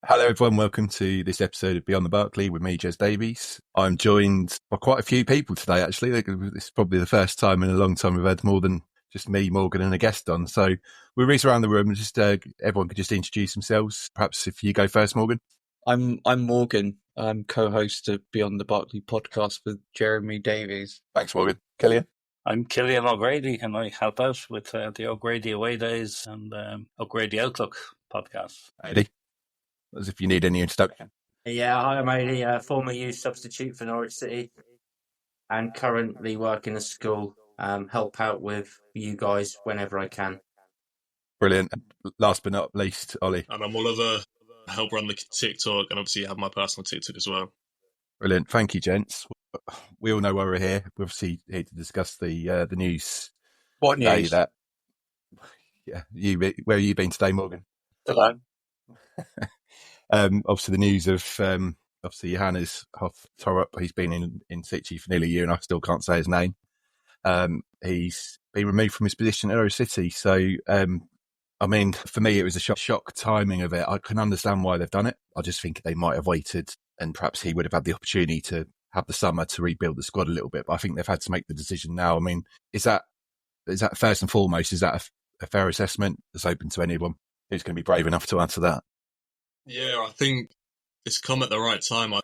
Hello everyone, welcome to this episode of Beyond the Barclay with me, Jez Davies. I'm joined by quite a few people today actually. This is probably the first time in a long time we've had more than just me, Morgan and a guest on. So we'll race around the room and just everyone could just introduce themselves. Perhaps if you go first, Morgan. I'm Morgan. I'm co-host of Beyond the Barclay podcast with Jeremy Davies. Thanks, Morgan. Cillian. I'm Cillian O'Grady and I help out with the O'Grady Away Days and O'Grady Outlook podcast. Eddie, as if you need any introduction. Yeah, I'm a former youth substitute for Norwich City and currently work in a school, help out with you guys whenever I can. Brilliant. And last but not least, Ollie. And I'm Oliver, help run the TikTok and obviously have my personal TikTok as well. Brilliant. Thank you, gents. We all know why we're here. We're obviously here to discuss the news. What news? Where have you been today, Morgan? Hello. Obviously the news of obviously Johannes Hoff Thorup. He's been in situ for nearly a year and I still can't say his name. He's been removed from his position at Norwich City. So, I mean, for me, it was a shock timing of it. I can understand why they've done it. I just think they might have waited and perhaps he would have had the opportunity to have the summer to rebuild the squad a little bit. But I think they've had to make the decision now. I mean, is that first and foremost, is that a fair assessment that's open to anyone who's going to be brave enough to answer that? Yeah, I think it's come at the right time. I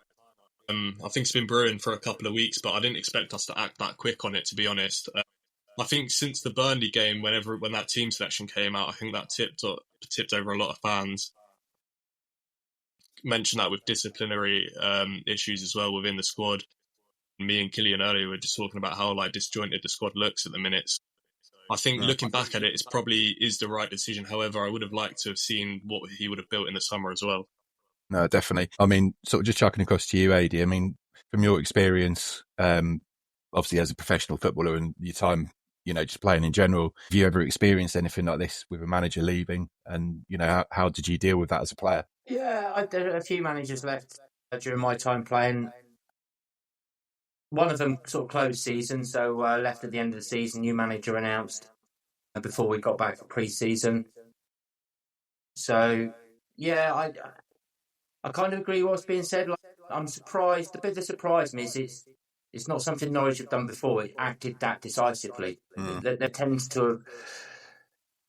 think it's been brewing for a couple of weeks, but I didn't expect us to act that quick on it, to be honest. I think since the Burnley game, when that team selection came out, I think that tipped over a lot of fans. Mentioned that with disciplinary issues as well within the squad. Me and Cillian earlier were just talking about how disjointed the squad looks at the minute. I think looking back at it, it probably is the right decision. However, I would have liked to have seen what he would have built in the summer as well. No, definitely. I mean, sort of just chucking across to you, Adi. I mean, from your experience, obviously as a professional footballer and your time, just playing in general, have you ever experienced anything like this with a manager leaving? And, how did you deal with that as a player? Yeah, I did. A few managers left during my time playing. One of them sort of closed season, so left at the end of the season. New manager announced before we got back for pre-season. So, yeah, I kind of agree with what's being said. I'm surprised. The bit that surprised me is it's not something Norwich have done before. It acted that decisively. They tend to have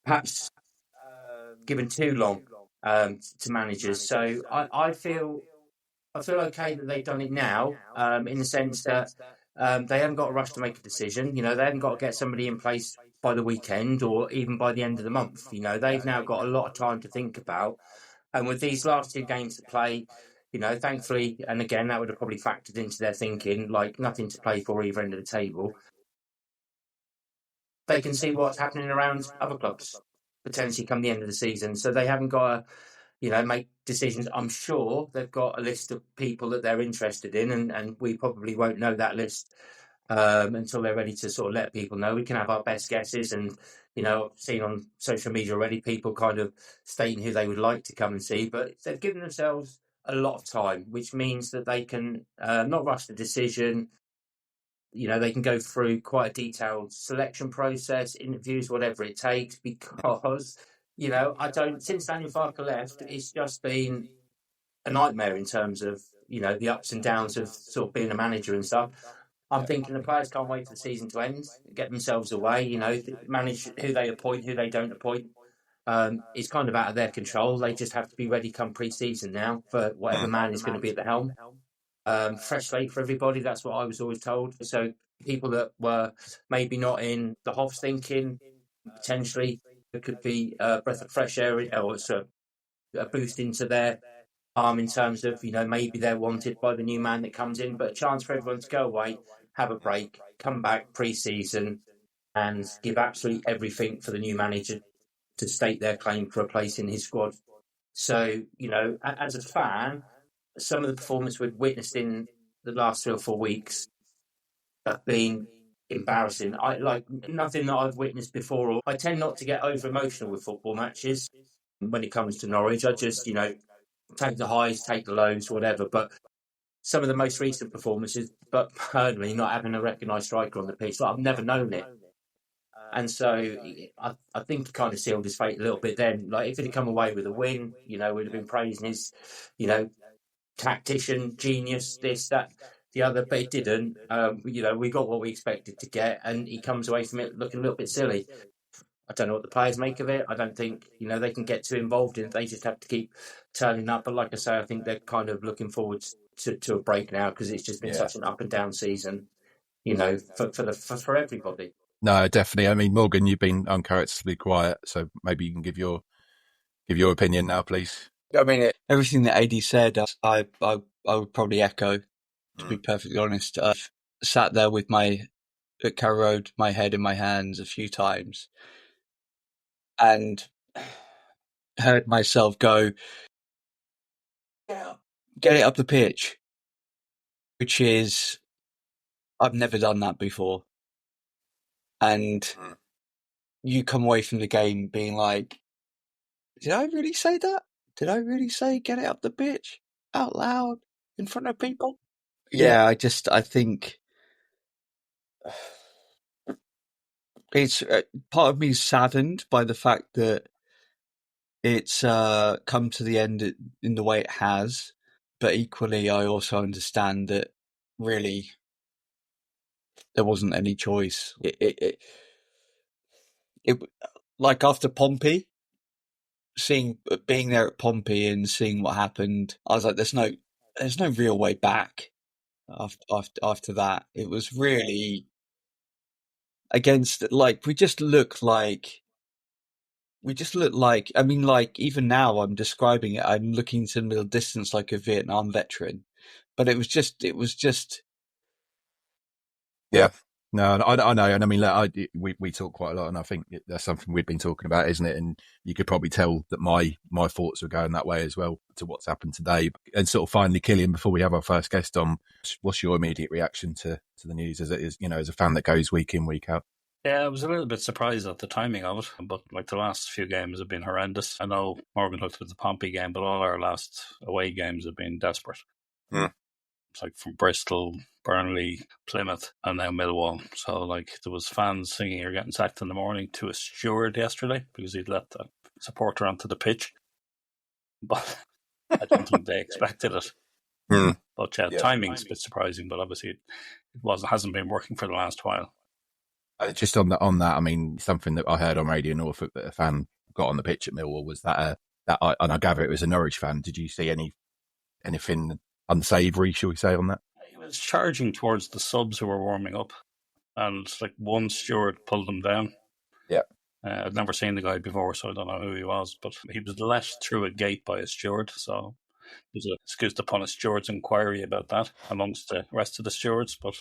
perhaps given too long to managers. So I feel okay that they've done it now, in the sense that they haven't got to rush to make a decision. They haven't got to get somebody in place by the weekend or even by the end of the month. They've now got a lot of time to think about. And with these last two games to play, thankfully, and again, that would have probably factored into their thinking, nothing to play for either end of the table. They can see what's happening around other clubs, potentially come the end of the season. So they haven't got to, make decisions. I'm sure they've got a list of people that they're interested in, and we probably won't know that list until they're ready to sort of let people know. We can have our best guesses and, I've seen on social media already people kind of stating who they would like to come and see, but they've given themselves a lot of time, which means that they can not rush the decision. They can go through quite a detailed selection process, interviews, whatever it takes, because, since Daniel Farker left, it's just been a nightmare in terms of, the ups and downs of sort of being a manager and stuff. I'm thinking the players can't wait for the season to end, get themselves away, manage who they appoint, who they don't appoint. It's kind of out of their control. They just have to be ready come pre-season now for whatever man is going to be at the helm. Fresh slate for everybody. That's what I was always told. So people that were maybe not in the Hoff's thinking, potentially it could be a breath of fresh air or it's a boost into their arm in terms of, maybe they're wanted by the new man that comes in, but a chance for everyone to go away, have a break, come back pre-season and give absolutely everything for the new manager to state their claim for a place in his squad. So, as a fan, some of the performance we've witnessed in the last 3 or 4 weeks have been embarrassing. I like nothing that I've witnessed before. I tend not to get over emotional with football matches when it comes to Norwich. I just, take the highs, take the lows, whatever. But some of the most recent performances, but personally not having a recognised striker on the pitch, I've never known it. And so I think he kind of sealed his fate a little bit then. Like, if he'd come away with a win, we'd have been praising his, tactician, genius, this, that, the other, but it didn't. We got what we expected to get, and he comes away from it looking a little bit silly. I don't know what the players make of it. I don't think, they can get too involved in it. They just have to keep turning up. But like I say, I think they're kind of looking forward to a break now, because it's just been such an up and down season, for everybody. No, definitely. I mean, Morgan, you've been uncharacteristically quiet, so maybe you can give your opinion now, please. I mean, everything that AD said, I would probably echo, to be perfectly honest. I've sat there at Carrow Road, my head in my hands a few times, and heard myself go, get it up the pitch, which is, I've never done that before. And you come away from the game being like, did I really say that? Did I really say get it up the pitch out loud in front of people? Yeah, I think it's part of me is saddened by the fact that it's come to the end in the way it has, but equally I also understand that really there wasn't any choice. It like after Pompey, being there at Pompey and seeing what happened, I was like, there's no real way back. After that, it was really against, like, we just look like. I mean, like, even now I'm describing it, I'm looking to the middle distance like a Vietnam veteran, but it was just. Yeah. No, I know, and I mean, look, we talk quite a lot, and I think that's something we've been talking about, isn't it? And you could probably tell that my thoughts are going that way as well to what's happened today. And sort of finally, Cillian, before we have our first guest on, what's your immediate reaction to the news as it is, as a fan that goes week in, week out? Yeah, I was a little bit surprised at the timing of it, but like the last few games have been horrendous. I know Morgan hooked with the Pompey game, but all our last away games have been desperate. It's like from Bristol, Burnley, Plymouth, and now Millwall. So, like, there was fans singing "You're getting sacked" in the morning to a steward yesterday because he'd let a supporter onto the pitch. But I don't think they expected it. But timing's a bit surprising, but obviously it hasn't been working for the last while. Just on that, I mean, something that I heard on Radio Norfolk that a fan got on the pitch at Millwall was and I gather it was a Norwich fan. Did you see anything unsavoury, shall we say, on that? He was charging towards the subs who were warming up, and like one steward pulled him down. Yeah. I'd never seen the guy before, so I don't know who he was, but he was let through a gate by a steward, so there's an excuse upon a steward's inquiry about that amongst the rest of the stewards, but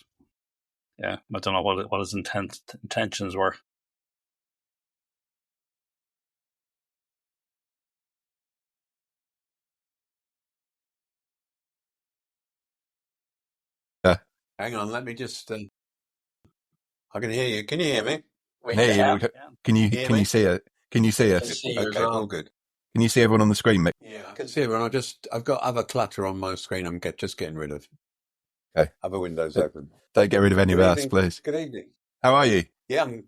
yeah, I don't know what his intentions were. Hang on, let me just. I can hear you. Can you hear me? Can you see it? Can you see us? Okay, all good. Can you see everyone on the screen, Mick? Yeah, I can see everyone. I've got other clutter on my screen. I'm just getting rid of. Okay. Other windows open. Don't get rid of any of us, please. Good evening. How are you? Yeah, I'm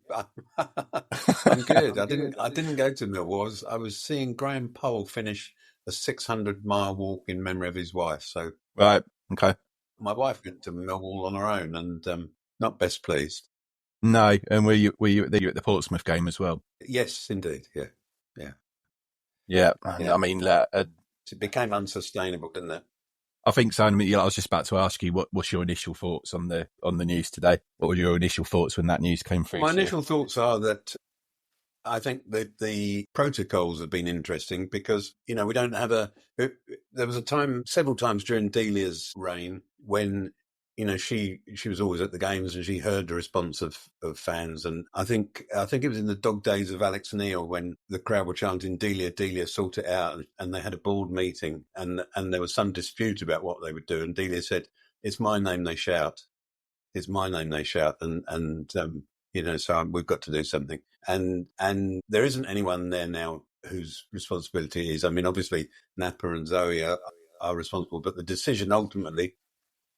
good. I didn't go to Millwall. I was seeing Graham Poll finish a 600-mile walk in memory of his wife. So right, okay. My wife went to Millwall on her own, and not best pleased. No, and were you at the Portsmouth game as well? Yes, indeed. Yeah. I mean, it became unsustainable, didn't it? I think so. I mean, I was just about to ask you, what's your initial thoughts on the news today? What were your initial thoughts when that news came through? My initial thoughts are that I think that the protocols have been interesting because, we don't have there was a time, several times during Delia's reign when, she was always at the games and she heard the response of fans. And I think it was in the dog days of Alex Neil when the crowd were chanting Delia, sort it out. And they had a board meeting and there was some dispute about what they would do. And Delia said, it's my name they shout. It's my name they shout. And so we've got to do something. And there isn't anyone there now whose responsibility is. I mean, obviously, Napa and Zoe are responsible, but the decision ultimately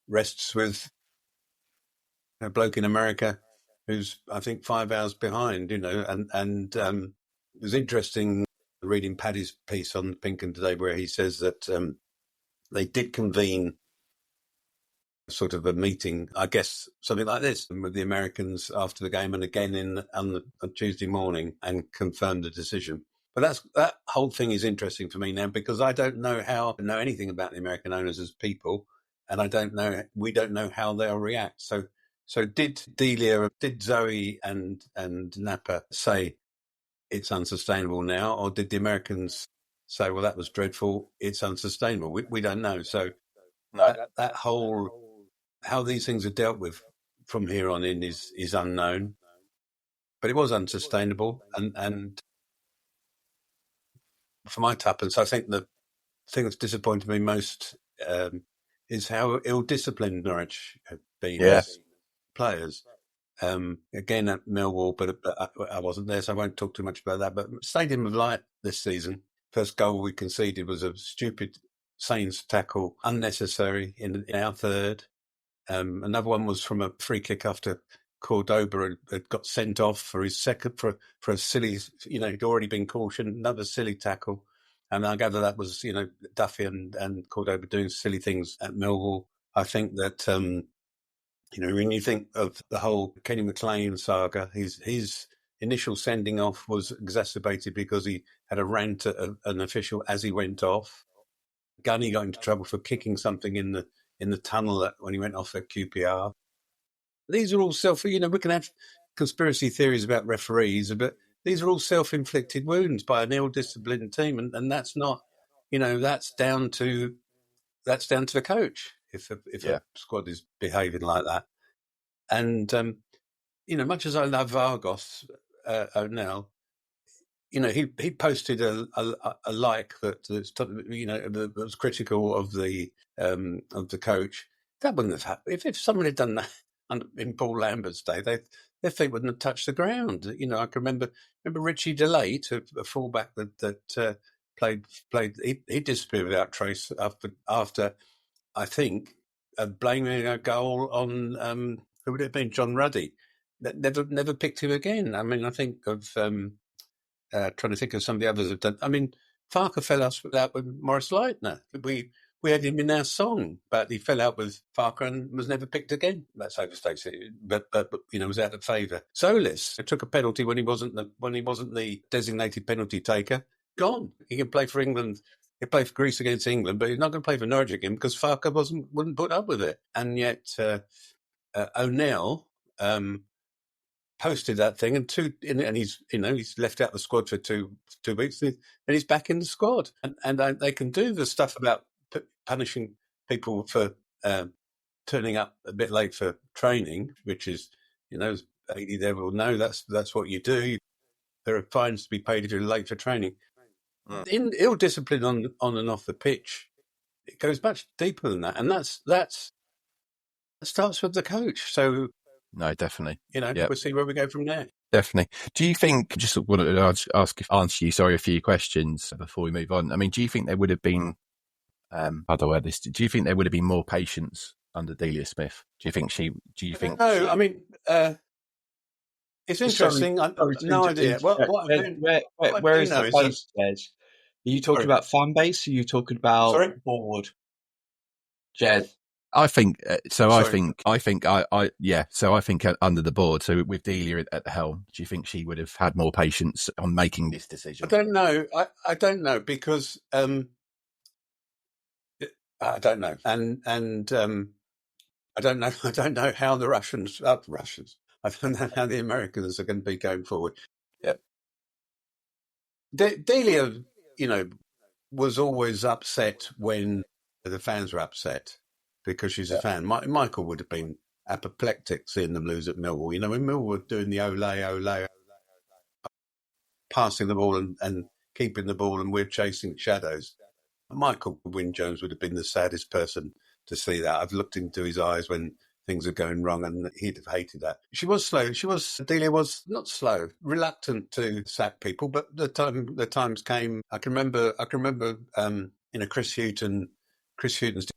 rests with a bloke in America who's I think 5 hours behind. And it was interesting reading Paddy's piece on Pinkham today, where he says that they did convene sort of a meeting, I guess, something like this, with the Americans after the game and again on Tuesday morning, and confirmed the decision. But that whole thing is interesting for me now, because I don't know anything about the American owners as people, and we don't know how they'll react. So did Delia, did Zoe and Napa say it's unsustainable now, or did the Americans say, well, that was dreadful, it's unsustainable? We don't know. So that whole, how these things are dealt with from here on in is unknown. But it was unsustainable, and for my tuppence, I think the thing that's disappointed me most is how ill-disciplined Norwich have been as players. Again at Millwall, but I wasn't there, so I won't talk too much about that. But Stadium of Light this season, first goal we conceded was a stupid Saints tackle, unnecessary in our third. Another one was from a free kick after Cordoba had got sent off for his second, for a silly, he'd already been cautioned, another silly tackle. And I gather that was, Duffy and Cordoba doing silly things at Millwall. I think that, when you think of the whole Kenny McLean saga, his initial sending off was exacerbated because he had a rant at an official as he went off. Gunny got into trouble for kicking something in the tunnel when he went off at QPR. These are all we can have conspiracy theories about referees, but these are all self-inflicted wounds by an ill-disciplined team, and that's not, that's down to the coach if a squad is behaving like that. And much as I love Argos O'Neill, he posted a like that was critical of the coach. That wouldn't have happened if someone had done that in Paul Lambert's day. Their feet wouldn't have touched the ground. I can remember Richie DeLate, a fullback that played. He disappeared without trace after I think blaming a goal on who would it have been, John Ruddy. That never picked him again. I mean, I think of. Trying to think of some of the others have done. I mean, Farker fell out with Morris Leitner. We had him in our song, but he fell out with Farker and was never picked again. That's overstates it, but was out of favour. Solis took a penalty when he wasn't the designated penalty taker. Gone. He can play for England. He played for Greece against England, but he's not going to play for Norwich again because Farker wouldn't put up with it. And yet O'Neill. Posted that thing, and he's left out the squad for two weeks, and he's back in the squad. And they can do the stuff about punishing people for turning up a bit late for training, which is, as AD there will know, that's what you do. There are fines to be paid if you're late for training. In ill discipline on and off the pitch, it goes much deeper than that, and that starts with the coach. So. No, definitely. We'll see where we go from there. Definitely. Do you think, just wanted to answer you, a few questions before we move on. I mean, do you think there would have been, do you think there would have been more patience under Delia Smith? Do you think? No, I mean, it's interesting. I've no idea. Where is the base, Jez? Are you talking about fan base? Or are you talking about board, Jez? I think so. I think under the board. So with Delia at the helm, do you think she would have had more patience on making this decision? I don't know. I don't know because I don't know, and I don't know. I don't know how the Russians. I don't know how the Americans are going to be going forward. Yep. Delia, was always upset when the fans were upset. Because she's a fan. Michael would have been apoplectic seeing them lose at Millwall. When Millwall were doing the ole, passing the ball and keeping the ball, and we're chasing shadows. Michael Wynne-Jones would have been the saddest person to see that. I've looked into his eyes when things are going wrong, and he'd have hated that. She was slow. Delia was not slow, reluctant to sack people, but the times came. I can remember, Chris Hughton's.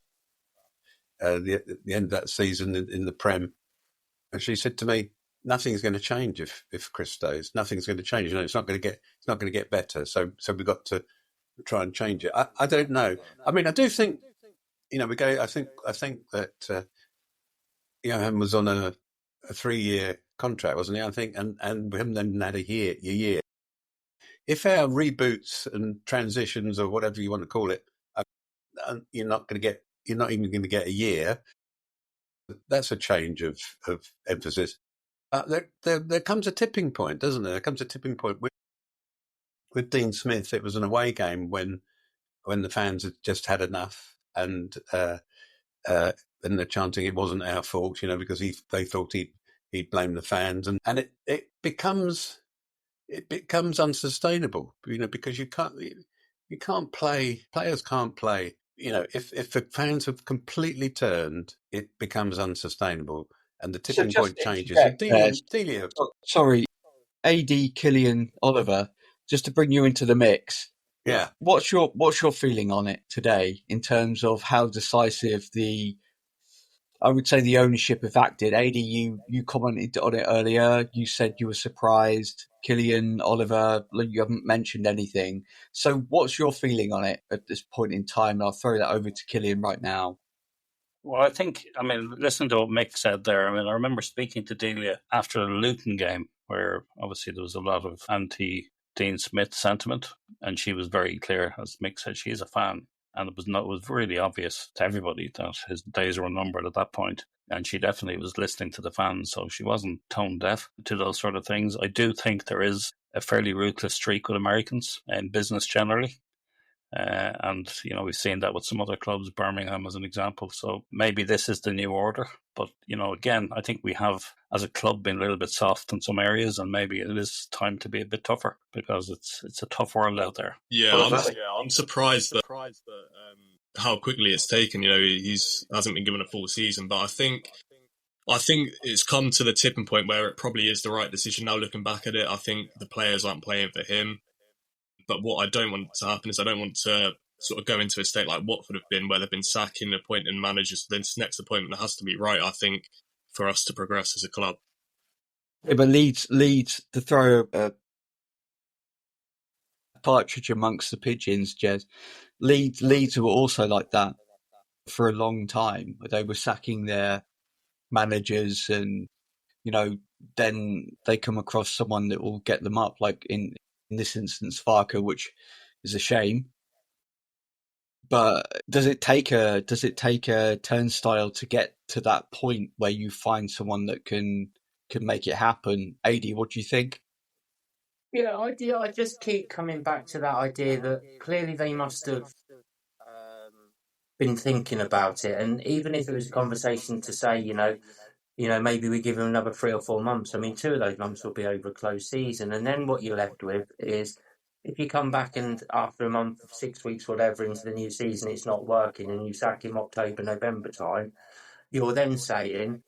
The end of that season in the Prem, and she said to me, nothing's going to change if Chris stays. Nothing's going to change. It's not going to get better. So we've got to try and change it. I don't know. I mean, I do think, we go. I think that Johan was on a 3-year contract, wasn't he? I think, and we haven't even had a year. If our reboots and transitions, or whatever you want to call it, you're not even going to get a year. That's a change of emphasis. There comes a tipping point, doesn't there? There comes a tipping point with Dean Smith. It was an away game when the fans had just had enough, and they're chanting it wasn't our fault, because they thought he'd blame the fans, and it becomes unsustainable, because you can't play. Players can't play. If the fans have completely turned, it becomes unsustainable, and the tipping point changes. Delia. Sorry, AD Cillian Oliver, just to bring you into the mix. Yeah. What's your feeling on it today in terms of how decisive I would say the ownership have acted? AD, you commented on it earlier. You said you were surprised. Cillian, Oliver, you haven't mentioned anything. So what's your feeling on it at this point in time? I'll throw that over to Cillian right now. Well, listening to what Mick said there, I remember speaking to Delia after the Luton game, where obviously there was a lot of anti-Dean Smith sentiment, and she was very clear, as Mick said, she's a fan. And it was really obvious to everybody that his days were numbered at that point. And she definitely was listening to the fans, so she wasn't tone deaf to those sort of things. I do think there is a fairly ruthless streak with Americans in business generally. And, we've seen that with some other clubs, Birmingham as an example. So maybe this is the new order. But, again, I think we have, as a club, been a little bit soft in some areas, and maybe it is time to be a bit tougher, because it's a tough world out there. Yeah, I'm surprised that how quickly it's taken. He hasn't been given a full season, but I think it's come to the tipping point where it probably is the right decision now. Looking back at it, I think the players aren't playing for him. But what I don't want to happen is I don't want to sort of go into a state like Watford have been, where they've been sacking, appointing managers. Then this next appointment has to be right, I think, for us to progress as a club. Yeah, but Leeds, to throw a partridge amongst the pigeons, Jez. Leeds were also like that for a long time. They were sacking their managers, and then they come across someone that will get them up, like in this instance Farker, which is a shame. But does it take a turnstile to get to that point where you find someone that can make it happen? AD, what do you think? Yeah, I just keep coming back to that idea that clearly they must have been thinking about it, and even if it was a conversation to say, maybe we give them another 3 or 4 months. 2 of those months will be over a closed season, and then what you're left with is, if you come back and after a month, 6 weeks, whatever, into the new season, it's not working, and you sack him October, November time, you're then saying,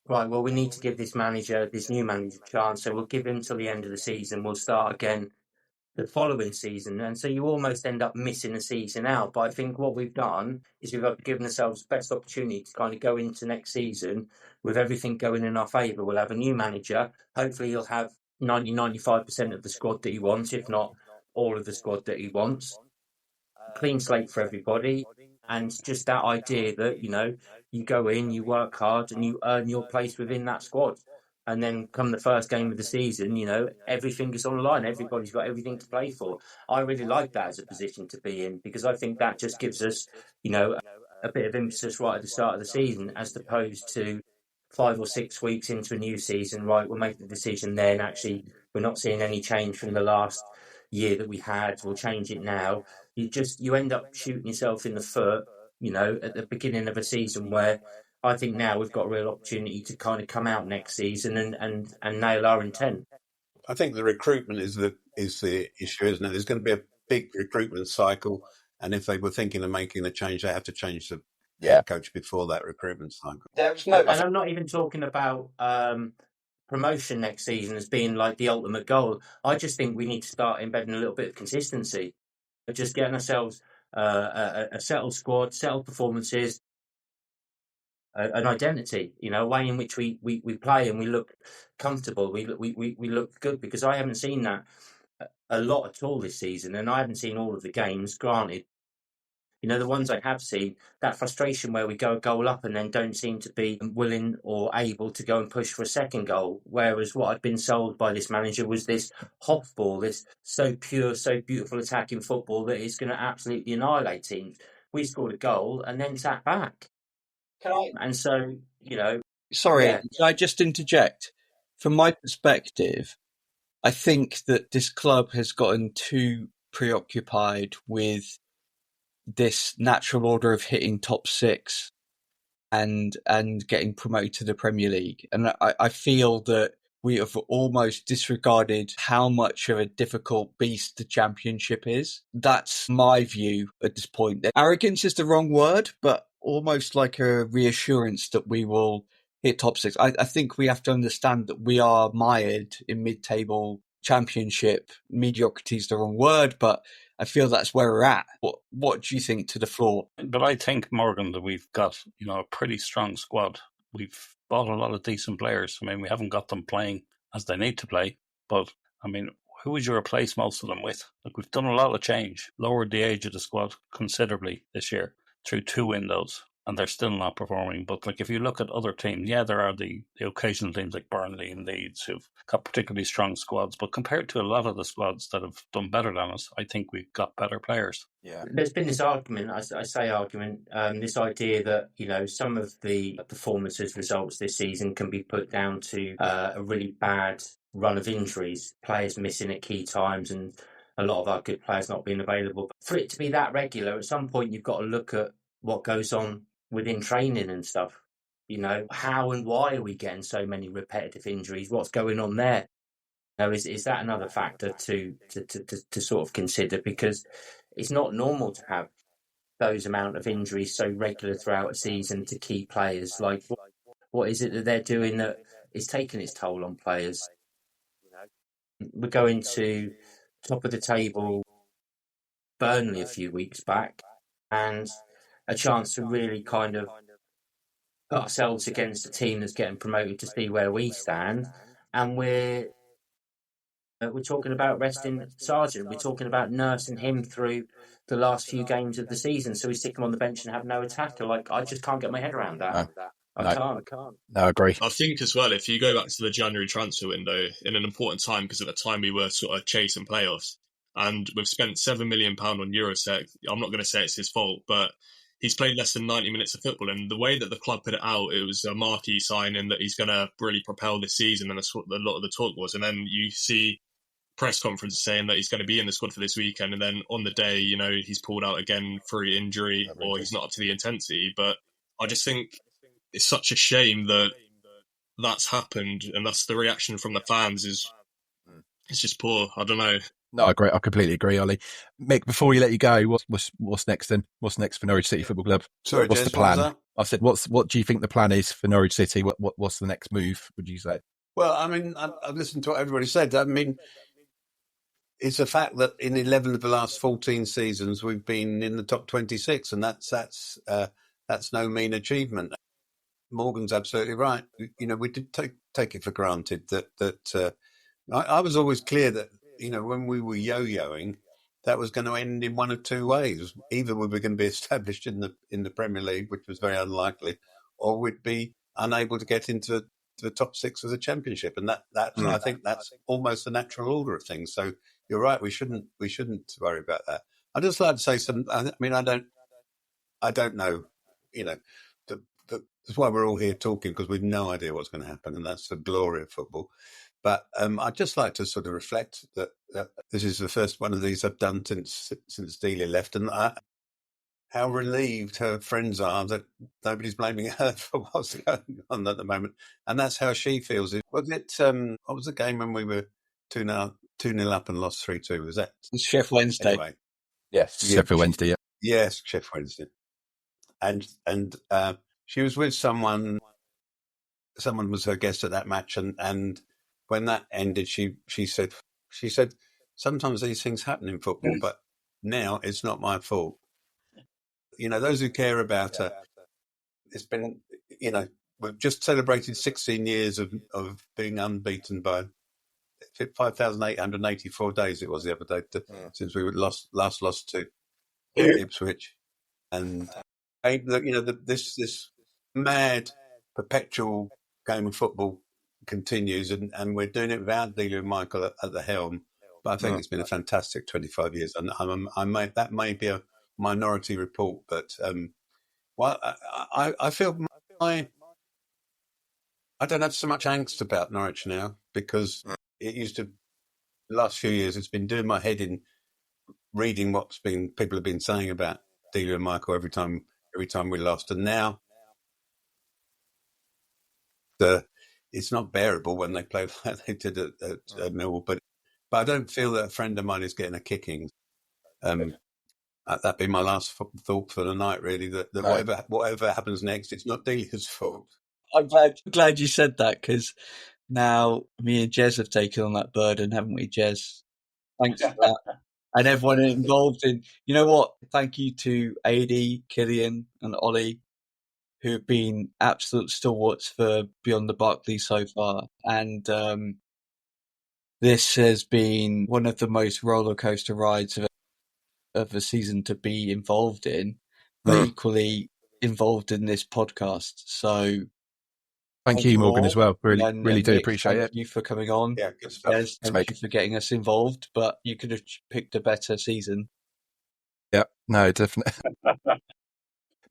right, well, we need to give this new manager a chance, so we'll give him till the end of the season. We'll start again the following season, and so you almost end up missing a season out. But I think what we've done is we've given ourselves the best opportunity to kind of go into next season with everything going in our favour. We'll have a new manager. Hopefully he'll have 90-95% of the squad that he wants, if not all of the squad that he wants. Clean slate for everybody, and just that idea that you go in, you work hard, and you earn your place within that squad. And then come the first game of the season, everything is on the line. Everybody's got everything to play for. I really like that as a position to be in, because I think that just gives us, a bit of emphasis right at the start of the season, as opposed to 5 or 6 weeks into a new season. Right, we'll make the decision then. Actually, we're not seeing any change from the last year that we had. We'll change it now. You end up shooting yourself in the foot, at the beginning of a season, where I think now we've got a real opportunity to kind of come out next season and nail our intent. I think the recruitment is the issue, isn't it? There's going to be a big recruitment cycle, and if they were thinking of making a change, they have to change the coach before that recruitment cycle. And I'm not even talking about promotion next season as being like the ultimate goal. I just think we need to start embedding a little bit of consistency, of just getting ourselves a settled squad, settled performances. an identity, a way in which we play and we look comfortable. We look good, because I haven't seen that a lot at all this season, and I haven't seen all of the games. Granted, the ones I have seen, that frustration where we go a goal up and then don't seem to be willing or able to go and push for a second goal. Whereas what I'd been sold by this manager was this Hoff ball, this so pure, so beautiful attacking football that is going to absolutely annihilate teams. We scored a goal and then sat back. And so, Sorry, Yeah. can I just interject? From my perspective, I think that this club has gotten too preoccupied with this natural order of hitting top six and getting promoted to the Premier League. And I feel that we have almost disregarded how much of a difficult beast the Championship is. That's my view at this point. Arrogance is the wrong word, but almost like a reassurance that we will hit top six. I think we have to understand that we are mired in mid-table Championship. Mediocrity is the wrong word, but I feel that's where we're at. What do you think to the floor? But I think, Morgan, that we've got, a pretty strong squad. We've bought a lot of decent players. I mean, we haven't got them playing as they need to play, but I mean, who would you replace most of them with? Like, we've done a lot of change, lowered the age of the squad considerably this year through 2 windows, and they're still not performing. But like, if you look at other teams, there are the occasional teams like Burnley and Leeds who've got particularly strong squads, but compared to a lot of the squads that have done better than us, I think we've got better players. Yeah. There's been this argument, this idea that, some of the performances, results this season can be put down to a really bad run of injuries, players missing at key times and a lot of our good players not being available. But for it to be that regular, at some point you've got to look at what goes on within training and stuff. How and why are we getting so many repetitive injuries? What's going on there? Is that another factor to sort of consider? Because it's not normal to have those amount of injuries so regular throughout a season to key players. Like, what is it that they're doing that is taking its toll on players? We're going to top of the table Burnley a few weeks back, and a chance to really kind of put ourselves against a team that's getting promoted to see where we stand. And we're talking about resting Sargent. We're talking about nursing him through the last few games of the season, so we stick him on the bench and have no attacker. Like, I just can't get my head around that. I can't. No, I agree. I think as well, if you go back to the January transfer window in an important time, because at the time we were sort of chasing playoffs, and we've spent £7 million on Eurosec. I'm not going to say it's his fault, but he's played less than 90 minutes of football. And the way that the club put it out, it was a marquee signing that he's going to really propel this season, and that's what a lot of the talk was. And then you see press conference saying that he's going to be in the squad for this weekend, and then on the day, he's pulled out again through injury, or he's not up to the intensity. But I just think it's such a shame that that's happened, and that's the reaction from the fans. It's just poor. I don't know. No, I agree. I completely agree, Ollie. Mick, before we let you go, what's next then? What's next for Norwich City Football Club? Sorry, what's Jez, the plan? what was that? I said, what do you think the plan is for Norwich City? What's the next move, would you say? Well, I mean, I've listened to what everybody said. I mean, it's a fact that in 11 of the last 14 seasons, we've been in the top 26, and that's no mean achievement. Morgan's absolutely right. We did take it for granted that I was always clear that, when we were yo-yoing, that was going to end in one of two ways. Either we were going to be established in the Premier League, which was very unlikely, or we'd be unable to get into the top 6 of the Championship. And I think that's almost the natural order of things. So you're right. We shouldn't worry about that. I'd just like to say I don't know, that's why we're all here talking, because we've no idea what's going to happen, and that's the glory of football. But I'd just like to sort of reflect that this is the first one of these I've done since Delia left, and how relieved her friends are that nobody's blaming her for what's going on at the moment. And that's how she feels. What was the game when we were 2-0 up and lost 3-2? Was that Sheffield Wednesday? Anyway, Yes, Sheffield Wednesday, yeah. Yes, Sheffield Wednesday. And she was with someone was her guest at that match, and when that ended, she said, sometimes these things happen in football, but now it's not my fault. Those who care about her, it's been, we've just celebrated 16 years of being unbeaten by 5,884 days. It was the other day since we last lost to Ipswich, and this mad perpetual game of football continues, and we're doing it without Delia and Michael at the helm. But I think it's been a fantastic 25 years, and that may be a minority report, but I feel I don't have so much angst about Norwich now, because it used to. The last few years, it's been doing my head in reading people have been saying about Delia and Michael every time we lost, and now it's not bearable when they play like they did at Millwall. But I don't feel that a friend of mine is getting a kicking. That'd be my last thought for the night, really. That whatever happens next, it's not Delia's fault. I'm glad you said that, because now me and Jez have taken on that burden, haven't we, Jez? Thanks for that. And everyone involved in, you know what? Thank you to AD, Cillian and Ollie, who have been absolute stalwarts for Beyond the Barclay so far. And this has been one of the most roller coaster rides of a season to be involved in, but equally involved in this podcast. So thank you, Morgan, as well. Really do Mick, appreciate it. Thank you for coming on. Yeah, good stuff. Yes, thank you for getting us involved, but you could have picked a better season. Yeah, no, definitely.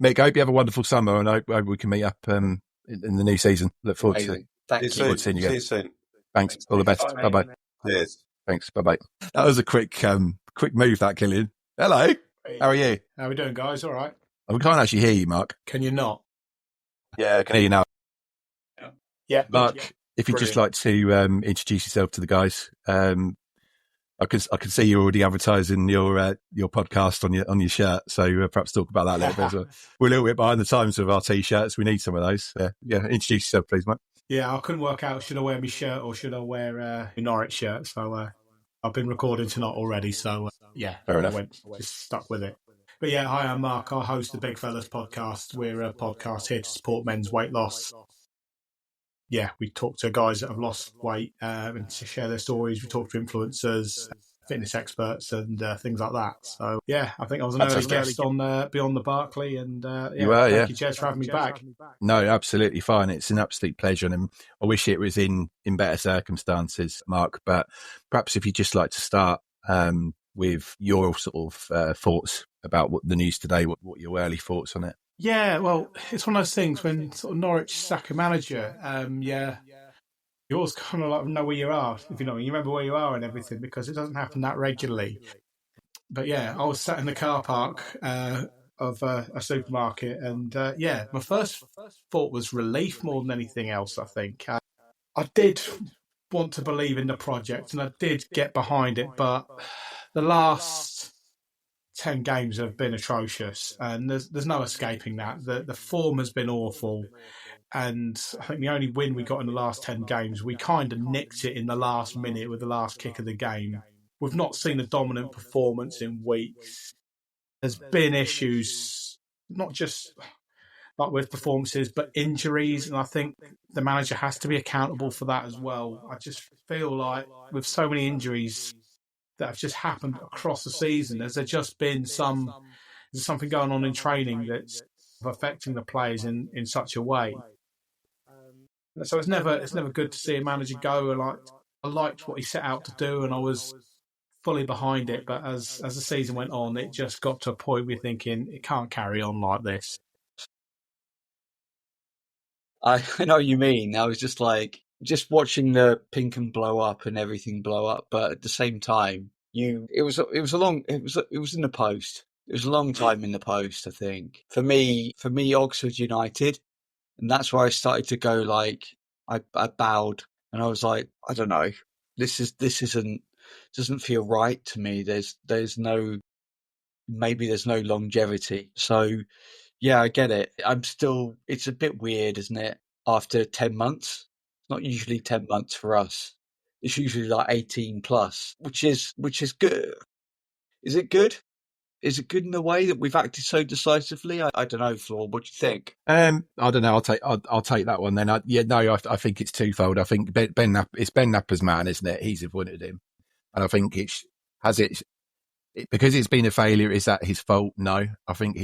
Mick, I hope you have a wonderful summer, and I hope we can meet up in the new season. Look forward to it. Thank you. See you soon. Thanks. All the best. Bye-bye. Cheers. Thanks. Bye-bye. That was a quick move, that, Cillian. Hello. How are you? How are we doing, guys? All right. We can't actually hear you, Mark. Can you not? Yeah, I can hear you now. Yeah. Mark, if you'd just like to introduce yourself to the guys. I can see you're already advertising your podcast on your shirt, so perhaps talk about that a little bit as well. We're a little bit behind the times with our t-shirts. We need some of those. Yeah, introduce yourself, please, mate. Yeah, I couldn't work out, should I wear my shirt or should I wear a Norwich shirt? So I've been recording tonight already, so yeah, fair enough. Just stuck with it. But yeah, hi, I'm Mark. I host the Big Fellas podcast. We're a podcast here to support men's weight loss. Yeah, we talk to guys that have lost weight and to share their stories. We talk to influencers, fitness experts, and things like that. So yeah, I think I was an early guest on Beyond the Barclay, and thank you, Jez, for having me back. No, absolutely fine. It's an absolute pleasure, and I wish it was in better circumstances, Mark. But perhaps if you'd just like to start with your sort of thoughts about what the news today, what your early thoughts on it. Yeah, well, it's one of those things when sort of Norwich sack a manager. You always kind of like know where you are, if you know, you remember where you are and everything, because it doesn't happen that regularly. But yeah, I was sat in the car park of a supermarket, and my first thought was relief more than anything else. I think I did want to believe in the project, and I did get behind it, but the last 10 games have been atrocious, and there's no escaping that. The form has been awful, and I think the only win we got in the last 10 games, we kind of nicked it in the last minute with the last kick of the game. We've not seen a dominant performance in weeks. There's been issues, not just like with performances, but injuries, and I think the manager has to be accountable for that as well. I just feel like with so many injuries that have just happened across the season, has there just been something going on in training that's affecting the players in such a way? So it's never good to see a manager go. I liked what he set out to do, and I was fully behind it. But as the season went on, it just got to a point where you're thinking it can't carry on like this. I know what you mean. I was just watching the Pinkham blow up and everything blow up, but at the same time, it was in the post. It was a long time in the post, I think. For me, Oxford United, and that's where I started to go. I bowed, and I was like, I don't know, doesn't feel right to me. There's no longevity. So yeah, I get it. It's a bit weird, isn't it? After 10 months, it's not usually 10 months for us. It's usually like 18 plus, which is good. Is it good? is it good in the way that we've acted so decisively? I don't know, Flor. What do you think? I don't know. I'll take that one then. I think it's twofold. I think it's Ben Napper's man, isn't it? He's appointed him, and I think because it's been a failure. Is that his fault? No. I think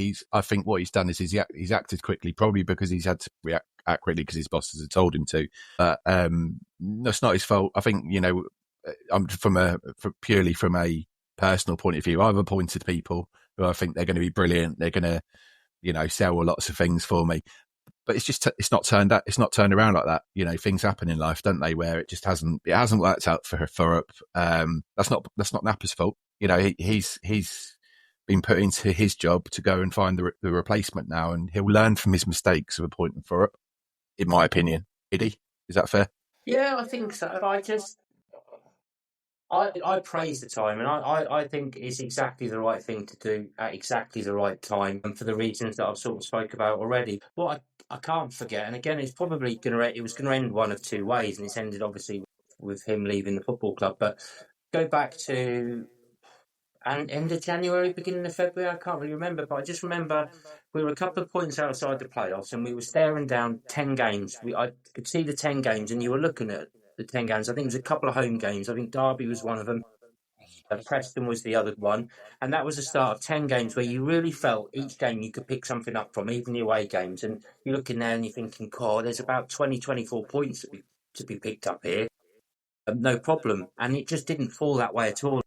what he's done is he's acted quickly, probably because he's had to act quickly because his bosses have told him to. But that's not his fault. I think I'm purely from a personal point of view. I've appointed people who I think they're going to be brilliant. They're going to, sell lots of things for me. But it's not turned around like that. Things happen in life, don't they? Where it hasn't worked out for Thorup. That's not Napper's fault. He's been put into his job to go and find the replacement now, and he'll learn from his mistakes of appointing Thorup. In my opinion, Iddy, is that fair? Yeah, I think so. I praise the time, and I think it's exactly the right thing to do at exactly the right time, and for the reasons that I've sort of spoke about already. What I can't forget, and again, it's probably it was going to end one of two ways, and it's ended obviously with him leaving the football club. But go back to end of January, beginning of February, I can't really remember, but I just remember we were a couple of points outside the playoffs, and we were staring down 10 games. I could see the 10 games, and you were looking at the 10 games. I think it was a couple of home games. I think Derby was one of them. Preston was the other one. And that was the start of 10 games where you really felt each game you could pick something up from, even the away games. And you're looking there and you're thinking, God, there's about 20, 24 points to be picked up here. No problem. And it just didn't fall that way at all.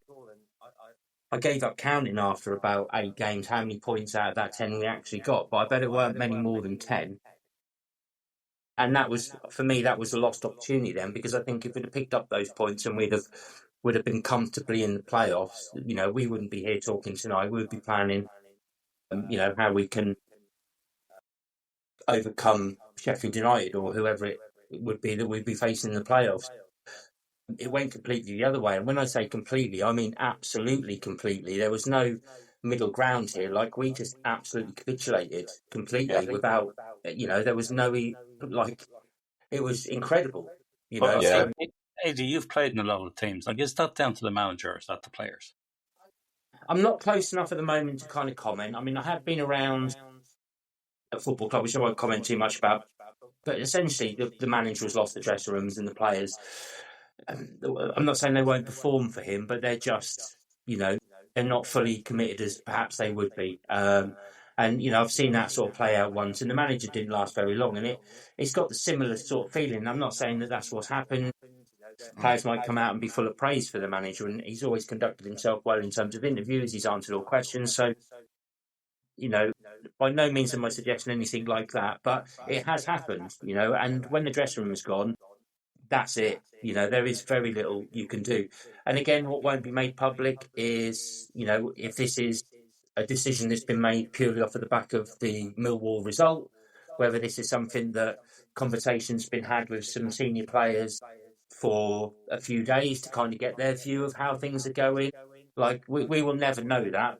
I gave up counting after about 8 games how many points out of that 10 we actually got. But I bet it weren't many more than 10. And that was, for me, that was a lost opportunity then, because I think if we'd have picked up those points and would have been comfortably in the playoffs, we wouldn't be here talking tonight. We would be planning, how we can overcome Sheffield United or whoever it would be that we'd be facing in the playoffs. It went completely the other way. And when I say completely, I mean absolutely completely. There was no middle ground here. Like, we just absolutely capitulated completely without, there was no, it was incredible. Eddie, you've played in a lot of teams. Like, is that down to the manager or is that the players? I'm not close enough at the moment to kind of comment. I mean, I have been around a football club, which I won't comment too much about. But essentially, the manager has lost the dressing rooms and the players. I'm not saying they won't perform for him, but they're just, they're not fully committed as perhaps they would be. And, I've seen that sort of play out once, and the manager didn't last very long. And it's got the similar sort of feeling. I'm not saying that that's what's happened. Players might come out and be full of praise for the manager, and he's always conducted himself well in terms of interviews. He's answered all questions. So, by no means am I suggesting anything like that, but it has happened, and when the dressing room is gone, that's it. There is very little you can do. And again, what won't be made public is, if this is a decision that's been made purely off of the back of the Millwall result, whether this is something that conversation's been had with some senior players for a few days to kind of get their view of how things are going. Like, we will never know that.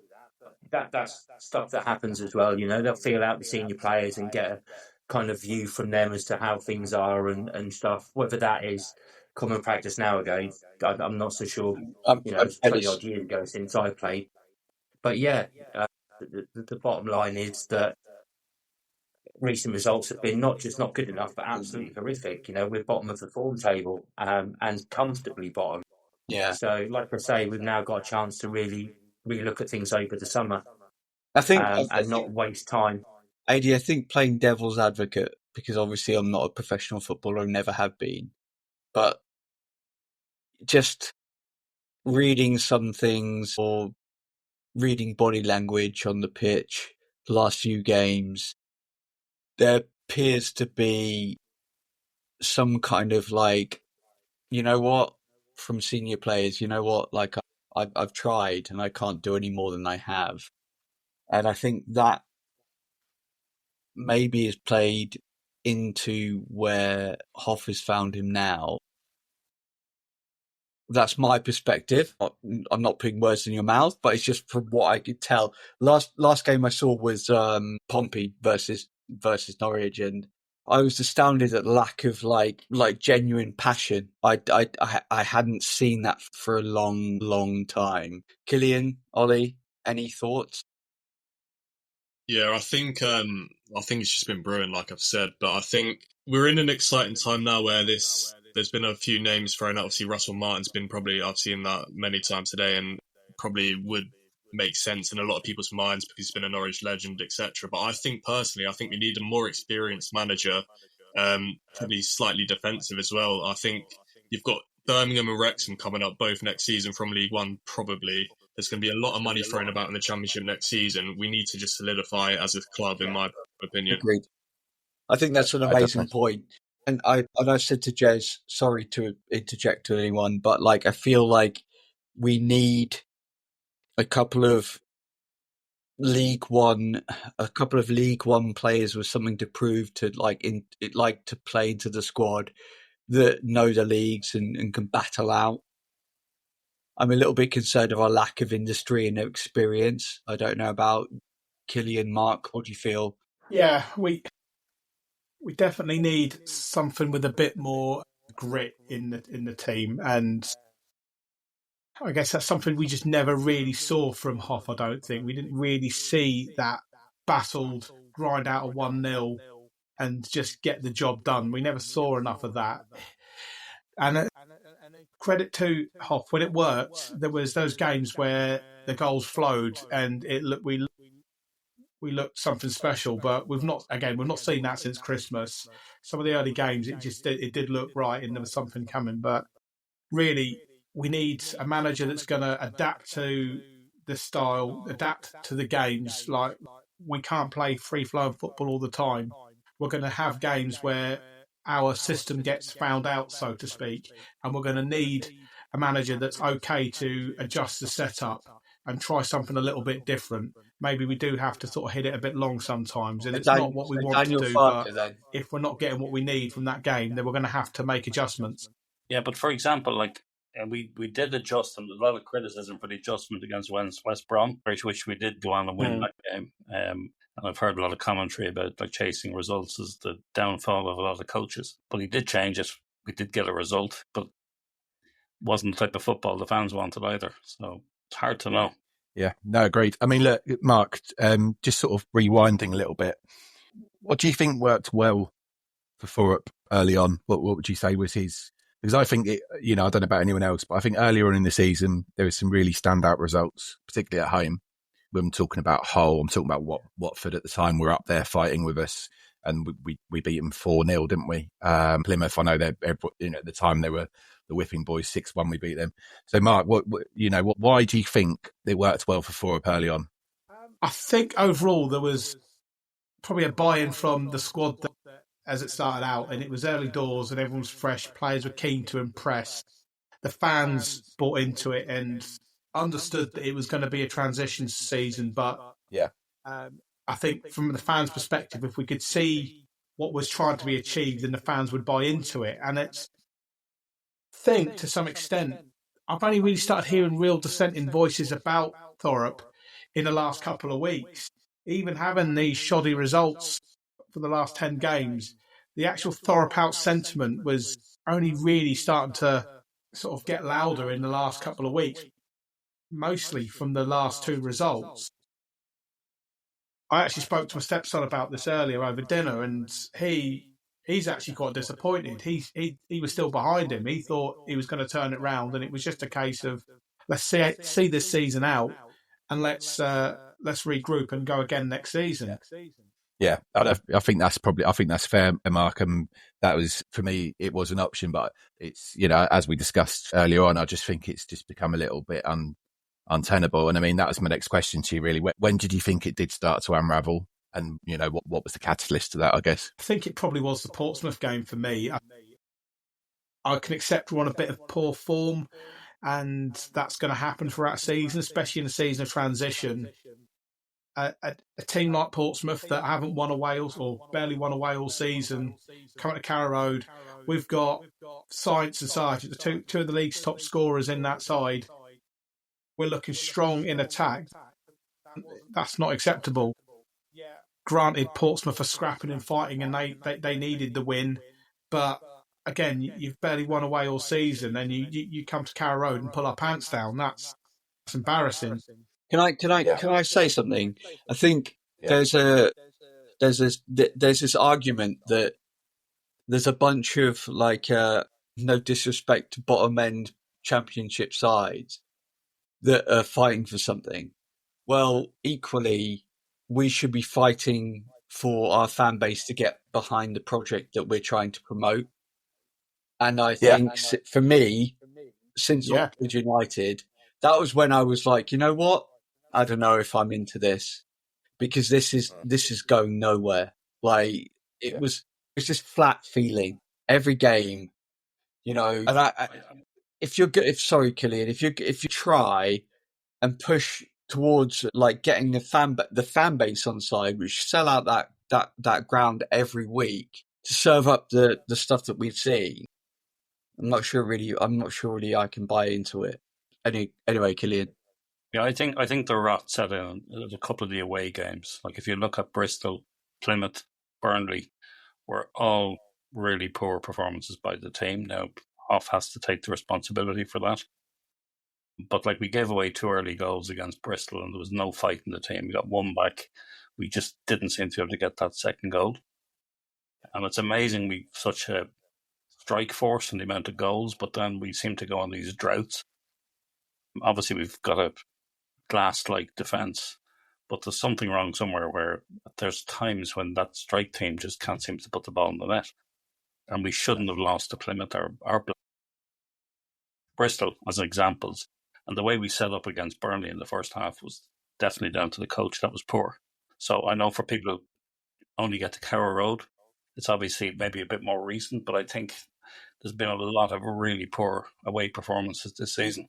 That's stuff that happens as well. They'll feel out the senior players and get a kind of view from them as to how things are and stuff. Whether that is common practice nowadays, I'm not so sure. It's 20 odd years ago since I played. But yeah, the bottom line is that recent results have been not just not good enough, but absolutely horrific. We're bottom of the form table, and comfortably bottom. Yeah. So, like I say, we've now got a chance to really look at things over the summer. I think, and not waste time. AD, I think playing devil's advocate, because obviously I'm not a professional footballer and never have been, but just reading some things or reading body language on the pitch the last few games, there appears to be some kind of from senior players, I've tried and I can't do any more than I have. And I think that maybe is played into where Hoff has found him now. That's my perspective. I'm not putting words in your mouth, but it's just from what I could tell. Last game I saw was Pompey versus Norwich, and I was astounded at the lack of like genuine passion. I hadn't seen that for a long time. Cillian, Ollie, Any thoughts? Yeah, I think it's just been brewing, like I've said, but I think we're in an exciting time now where there's been a few names thrown out. Obviously, Russell Martin's been I've seen that many times today, and probably would make sense in a lot of people's minds because he's been a Norwich legend, etc. But I think personally, we need a more experienced manager, probably slightly defensive as well. I think you've got Birmingham and Wrexham coming up both next season from League One, probably. There's going to be a lot of money thrown about in the Championship next season. We need to just solidify as a club, in my opinion. Agreed. I think that's an amazing point. And I said to Jez, sorry to interject to anyone, but like I feel like we need a couple of League One players with something to prove to to play into the squad that know the leagues and can battle out. I'm a little bit concerned of our lack of industry and experience. I don't know about Cillian, Mark. What do you feel? Yeah, we definitely need something with a bit more grit in the team, and I guess that's something we just never really saw from Hoff. I don't think we didn't really see that battled, grind out a 1-0 and just get the job done. We never saw enough of that. And credit to Hoff, when it worked, there was those games where the goals flowed and we looked something special. But we've not seen that since Christmas. Some of the early games, it did look right, and there was something coming. But really, we need a manager that's going to adapt to the style, adapt to the games. Like, we can't play free-flowing football all the time. We're going to have games where our system gets found out, so to speak, and we're going to need a manager that's okay to adjust the setup and try something a little bit different. Maybe we do have to sort of hit it a bit long sometimes, and it's not what we want to do, but if we're not getting what we need from that game, then we're going to have to make adjustments. Yeah, but for example, we did adjust, and a lot of criticism for the adjustment against West Brom, which we did go on and win that game. And I've heard a lot of commentary about chasing results as the downfall of a lot of coaches. But he did change it. We did get a result, but it wasn't the type of football the fans wanted either. So it's hard to know. Yeah, no, agreed. I mean, look, Mark, just sort of rewinding a little bit. What do you think worked well for Thorup early on? What would you say was his? Because I think, I don't know about anyone else, but I think earlier on in the season, there was some really standout results, particularly at home. When I'm talking about Hull, I'm talking about Watford at the time were up there fighting with us, and we beat them 4-0, didn't we? Plymouth, I know at the time they were the whipping boys, 6-1, we beat them. So Mark, why do you think it worked well for Thorup early on? I think overall there was probably a buy-in from the squad as it started out, and it was early doors and everyone was fresh. Players were keen to impress. The fans bought into it and understood that it was going to be a transition season, but I think from the fans' perspective, if we could see what was trying to be achieved, then the fans would buy into it. And I think to some extent, I've only really started hearing real dissenting voices about Thorup in the last couple of weeks. Even having these shoddy results for the last 10 games, the actual Thorup out sentiment was only really starting to sort of get louder in the last couple of weeks, mostly from the last 2 results. I actually spoke to my stepson about this earlier over dinner, and he's actually quite disappointed. He was still behind him. He thought he was going to turn it round, and it was just a case of let's see this season out, and let's regroup and go again next season. Yeah, I think that's fair, Mark. That was, for me, it was an option, but it's, as we discussed earlier on, I just think it's just become a little bit untenable. And I mean, that was my next question to you, really. When did you think it did start to unravel? And, what was the catalyst to that, I guess? I think it probably was the Portsmouth game for me. I can accept we're on a bit of poor form, and that's going to happen throughout a season, especially in a season of transition. A team like Portsmouth that haven't won away or barely won away all season, coming to Carrow Road, we've got Science and Sargent, the two of the league's top scorers in that side. We're looking strong in attack. That's not acceptable. Granted, Portsmouth are scrapping and fighting, and they needed the win, but again, you've barely won away all season, and you come to Carrow Road and pull our pants down. That's embarrassing. Can I say something? I think there's this argument that there's a bunch of no disrespect to bottom end championship sides that are fighting for something. Well, equally, we should be fighting for our fan base to get behind the project that we're trying to promote. And I think for me, since Oxford United, that was when I was like, you know what? I don't know if I'm into this, because this is going nowhere. Like it was just flat feeling every game, you know. And if Cillian, if you try and push towards like getting the fan base on side, which sell out that ground every week to serve up the stuff that we've seen, I'm not sure really I can buy into it. Anyway, Cillian. Yeah, I think the rot set in a couple of the away games. Like if you look at Bristol, Plymouth, Burnley, were all really poor performances by the team. Now, Hoff has to take the responsibility for that. But like we gave away 2 early goals against Bristol and there was no fight in the team. We got 1 back. We just didn't seem to be able to get that second goal. And it's amazing we've such a strike force and the amount of goals, but then we seem to go on these droughts. Obviously, we've got a glass-like defence, but there's something wrong somewhere where there's times when that strike team just can't seem to put the ball in the net. And we shouldn't have lost to Plymouth or Bristol as examples. And the way we set up against Burnley in the first half was definitely down to the coach. That was poor. So I know for people who only get to Carrow Road, it's obviously maybe a bit more recent, but I think there's been a lot of really poor away performances this season.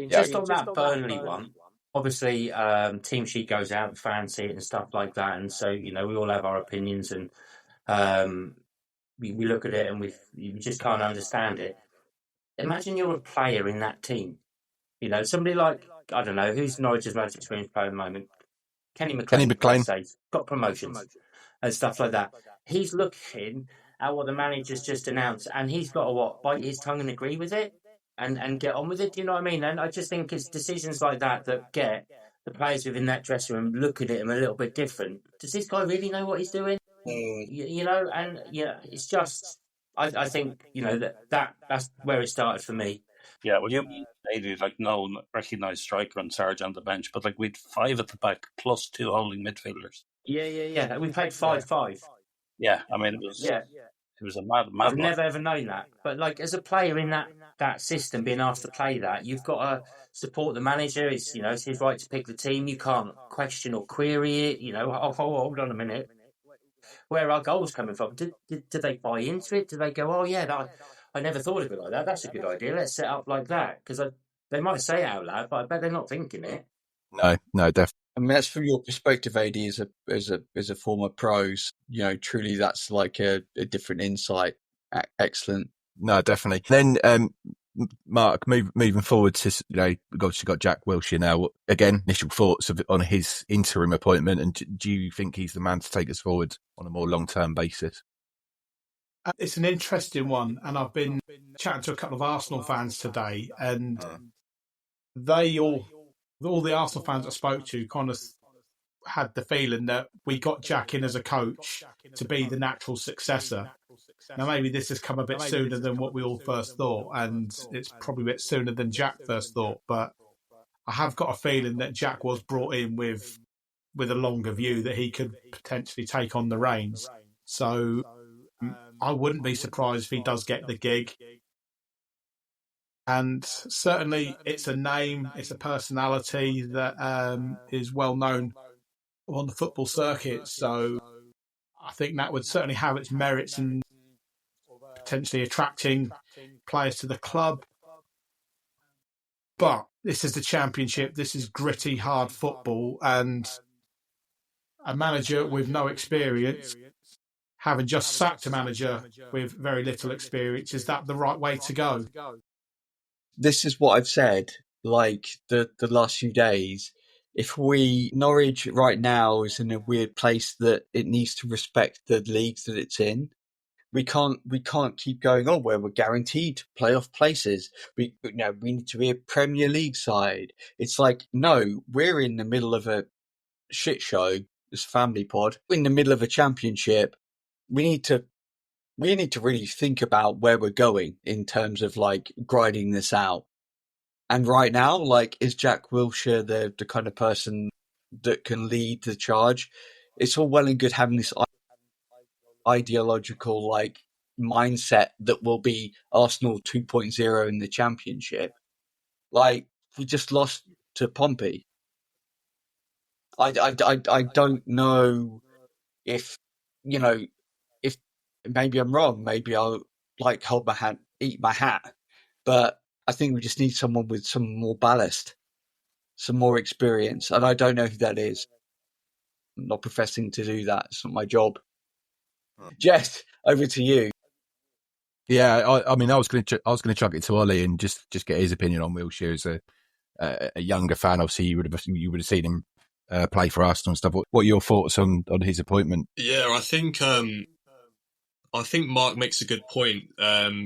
Just on that Burnley one, obviously team sheet goes out, fans see it and stuff like that, and so we all have our opinions, and we look at it and we just can't understand it. Imagine you're a player in that team, somebody like, I don't know, who's Norwich's most experienced player at the moment? Kenny McLean. Got promotions and stuff like that. He's looking at what the manager's just announced, and he's got to bite his tongue and agree with it and get on with it. Do you know what I mean? And I just think it's decisions like that get the players within that dressing room look at it a little bit different. Does this guy really know what he's doing? And it's just, I think that's where it started for me. Yeah, well, they do no recognised striker and Sarge on the bench, but we'd 5 at the back plus 2 holding midfielders. Yeah. We played 5-5. Yeah, I mean it was a mad. I've never ever known that, but as a player in that system, being asked to play that, you've got to support the manager. It's it's his right to pick the team. You can't question or query it. Hold on a minute. Where are our goals coming from? Did they buy into it? Did they go, oh yeah, I never thought of it like that. That's a good idea. Let's set up like that. Because they might say it out loud, but I bet they're not thinking it. No, definitely. I mean, that's from your perspective, AD, as a former pros. Truly, that's like a different insight. Excellent. No, definitely. Then, Mark, moving forward to we've obviously got Jack Wilshere now. Again, initial thoughts on his interim appointment, and do you think he's the man to take us forward on a more long-term basis? It's an interesting one, and I've been chatting to a couple of Arsenal fans today, and they all the Arsenal fans I spoke to kind of had the feeling that we got Jack in as a coach to be the natural successor. Now, maybe this has come a bit sooner than what we all first thought, and it's probably a bit sooner than Jack first thought, but I have got a feeling that Jack was brought in with a longer view that he could potentially take on the reins. So I wouldn't be surprised if he does get the gig. And certainly it's a name, it's a personality that is well known on the football circuit. So I think that would certainly have its merits in potentially attracting players to the club. But this is the Championship, this is gritty, hard football, and a manager with no experience, having just sacked a manager with very little experience, is that the right way to go? This is what I've said, the last few days. Norwich right now is in a weird place that it needs to respect the leagues that it's in. We can't keep going on where we're guaranteed playoff places. We need to be a Premier League side. It's like, no, we're in the middle of a shit show. This family pod. We're in the middle of a championship. We need to really think about where we're going in terms of like grinding this out. And right now, like, is Jack Wilshere the kind of person that can lead the charge? It's all well and good having this ideological like mindset that will be Arsenal 2.0 in the championship. Like, we just lost to Pompey. I don't know if if maybe I'm wrong. Maybe I'll like hold my hand, eat my hat. But I think we just need someone with some more ballast, some more experience, and I don't know who that is. I'm not professing to do that. It's not my job. Jess, over to you. Yeah, I mean, I was going to chuck it to Ollie and just get his opinion on Wilshere as a younger fan. Obviously, you would have seen him play for Arsenal and stuff. What are your thoughts on his appointment? Yeah, I think Mark makes a good point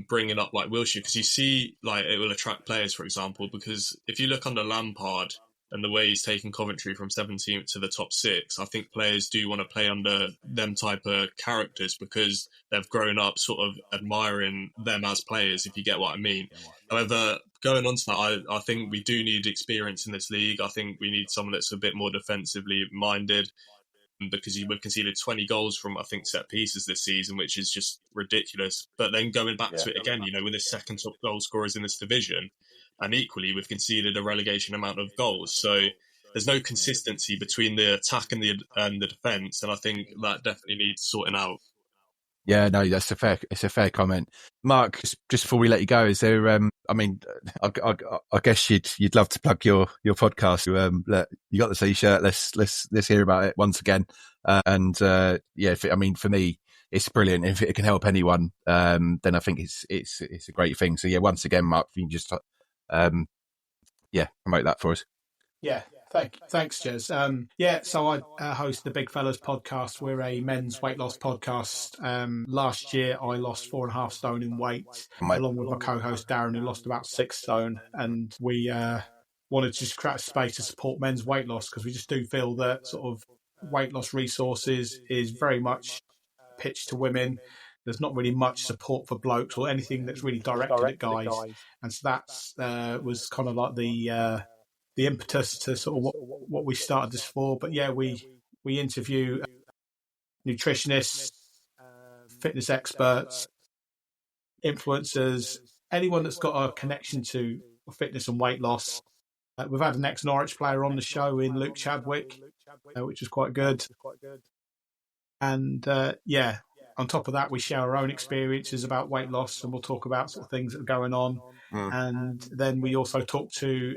bringing up like Wilshere, because you see like it will attract players, for example, because if you look under Lampard and the way he's taken Coventry from 17th to the top 6, I think players do want to play under them type of characters because they've grown up sort of admiring them as players, if you get what I mean. However, going on to that, I think we do need experience in this league. I think we need someone that's a bit more defensively minded, because we've conceded 20 goals from, I think, set pieces this season, which is just ridiculous. But then going back to it again, we're the second top goal scorers in this division, and equally we've conceded a relegation amount of goals. So there's no consistency between the attack and the defence, and I think that definitely needs sorting out. Yeah, no, it's a fair comment. Mark, just before we let you go, is there? I mean, I guess you'd love to plug your podcast. You got the t-shirt. Let's hear about it once again. For me, it's brilliant. If it can help anyone, then I think it's a great thing. So yeah, once again, Mark, if you can just promote that for us. Yeah. Thanks, Jez. So I host the Big Fellas podcast. We're a men's weight loss podcast. Last year, I lost 4.5 stone in weight, along with my co-host Darren, who lost about 6 stone. And we wanted to just create a space to support men's weight loss, because we just do feel that sort of weight loss resources is very much pitched to women. There's not really much support for blokes or anything that's really directed at guys. And so that was kind of like the impetus to sort of what we started this for. But yeah, we interview nutritionists, fitness experts, influencers, anyone that's got a connection to fitness and weight loss. We've had an ex-Norwich player on the show in Luke Chadwick, which was quite good. And on top of that, we share our own experiences about weight loss, and we'll talk about sort of things that are going on. And then we also talk to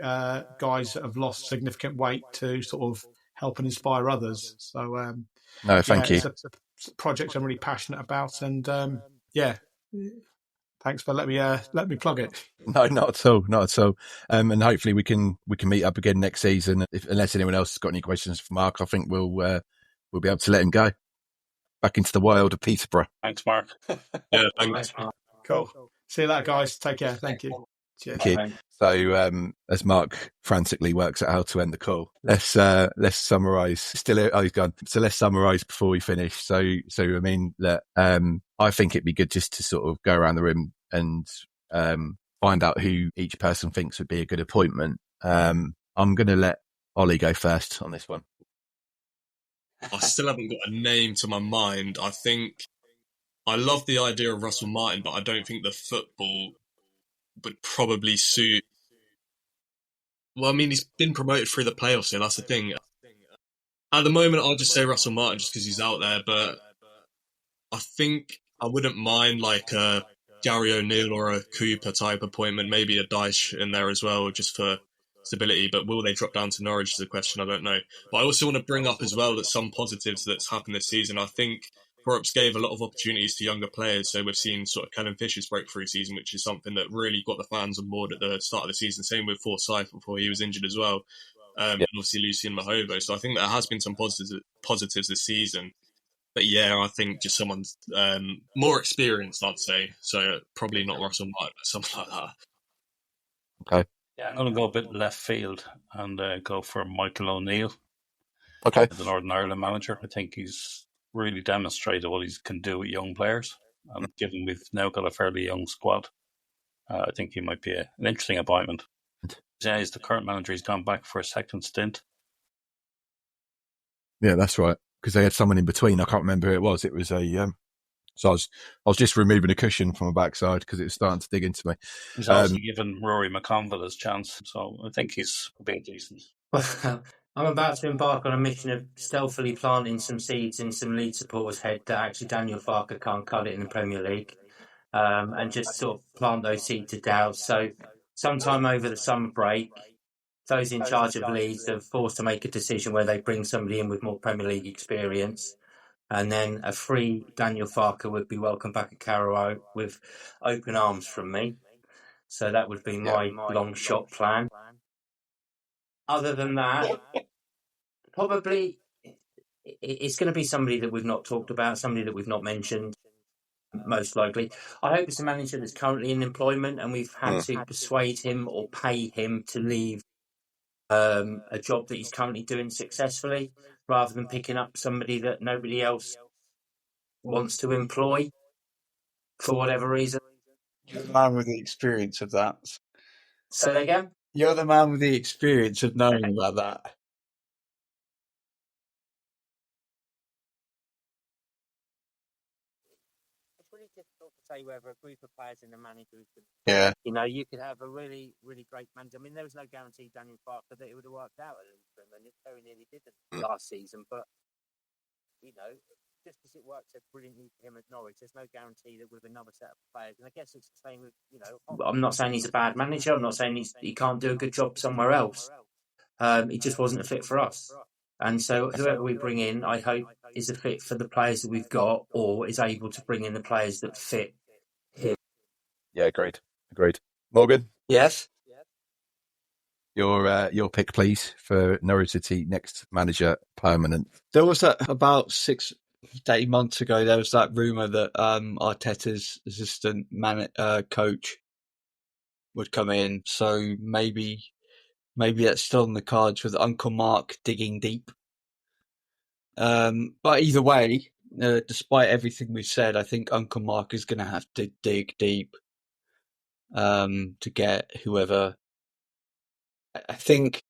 guys that have lost significant weight to sort of help and inspire others. So, thank you. It's a project I'm really passionate about, and thanks for letting me plug it. No, not at all. And hopefully we can meet up again next season. Unless anyone else has got any questions for Mark, I think we'll be able to let him go back into the wild of Peterborough. Thanks, Mark. Yeah, thanks. Cool. See you later, guys. Take care. Thank you. Cheers. Thank you. So, as Mark frantically works out how to end the call, let's summarise. Still, he's gone. So let's summarise before we finish. So I mean, I think it'd be good just to sort of go around the room and find out who each person thinks would be a good appointment. I'm going to let Ollie go first on this one. I still haven't got a name to my mind. I think I love the idea of Russell Martin, but I don't think the football would probably suit. Well, I mean, he's been promoted through the playoffs, and that's the thing. At the moment, I'll just say Russell Martin just because he's out there, but I think I wouldn't mind like a Gary O'Neill or a Cooper type appointment, maybe a Dyche in there as well, just for stability. But will they drop down to Norwich is a question, I don't know. But I also want to bring up as well that some positives that's happened this season. I think Thorup's gave a lot of opportunities to younger players. So we've seen sort of Callum Fisher's breakthrough season, which is something that really got the fans on board at the start of the season. Same with Forsyth before he was injured as well. And obviously Lucien Mahovo. So I think there has been some positives this season. yeah, I think just someone's more experienced, I'd say. So probably not Russell Martin, but something like that. Okay. Yeah, I'm going to go a bit left field and go for Michael O'Neill. Okay. The Northern Ireland manager. I think he's really demonstrated what he can do with young players. And given we've now got a fairly young squad, I think he might be an interesting appointment. Yeah, he's the current manager. He's gone back for a second stint. Yeah, that's right. Because they had someone in between. I can't remember who it was. It was a. So I was just removing a cushion from my backside because it was starting to dig into me. He's also given Rory McConville his chance, so I think he's being decent. Well, I'm about to embark on a mission of stealthily planting some seeds in some Leeds supporters' head that actually Daniel Farke can't cut it in the Premier League, and just sort of plant those seeds of doubt. So sometime over the summer break, those in charge of Leeds are forced to make a decision where they bring somebody in with more Premier League experience. And then a free Daniel Farke would be welcome back at Carrow with open arms from me. So that would be my long shot plan. Other than that, probably it's going to be somebody that we've not talked about, somebody that we've not mentioned, most likely. I hope it's a manager that's currently in employment and we've had to persuade him or pay him to leave a job that he's currently doing successfully, rather than picking up somebody that nobody else wants to employ for whatever reason. You're the man with the experience of that. Say that again? You're the man with the experience of knowing about that. It's really difficult to say whether a group of players in the manager is good. Yeah. You know, you could have a really, really great manager. I mean, there was no guarantee Daniel Farke that it would have worked out at Luton, and it very nearly didn't last season. But, you know, just because it worked so brilliantly for him at Norwich, there's no guarantee that with another set of players. And I guess it's the same with, you know... I'm not saying he's a bad manager. I'm not saying he can't do a good job somewhere else. He just wasn't a fit for us. And so whoever we bring in, I hope, is a fit for the players that we've got, or is able to bring in the players that fit him. Yeah, agreed. Morgan? Yes? Your pick, please, for Norwich City next manager permanent. There was that about 6 to 8 months ago, there was that rumour that Arteta's assistant coach would come in. So maybe that's still on the cards with Uncle Mark digging deep. But either way, despite everything we've said, I think Uncle Mark is going to have to dig deep to get whoever. I think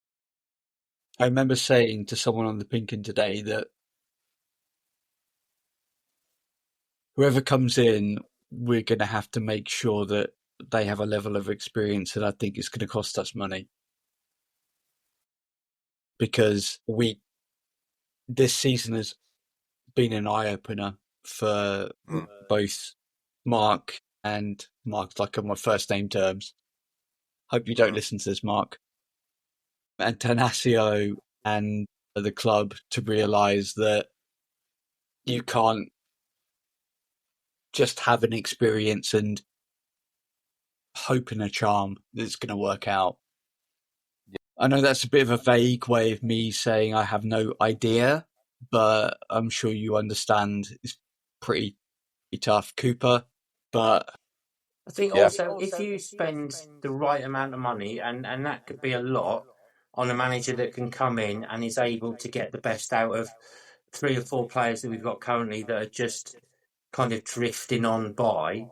I remember saying to someone on the Pinkin today that whoever comes in, we're going to have to make sure that they have a level of experience that I think is going to cost us money. Because this season has been an eye-opener for both Mark and Mark's like on my first name terms. Hope you don't listen to this, Mark. And Tanasio and the club to realise that you can't just have an experience and hope in a charm that it's going to work out. Yeah. I know that's a bit of a vague way of me saying I have no idea, but I'm sure you understand it's pretty tough. Cooper, but... I think also if you spend the right amount of money, and that could be a lot, on a manager that can come in and is able to get the best out of 3 or 4 players that we've got currently that are just kind of drifting on by,